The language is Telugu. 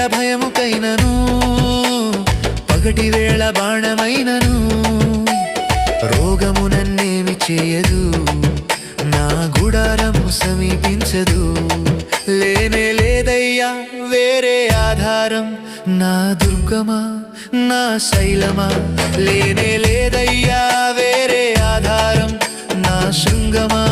వేళ భయముకైనను పగటి వేళ బాణమైనను రోగము నన్నేమి చేయదు నా గుడారము సమీపించదు లేనే లేదయ్యా వేరే ఆధారం నా దుర్గమా నా శైలమా లేనే లేదయ్యా వేరే ఆధారం నా శృంగమా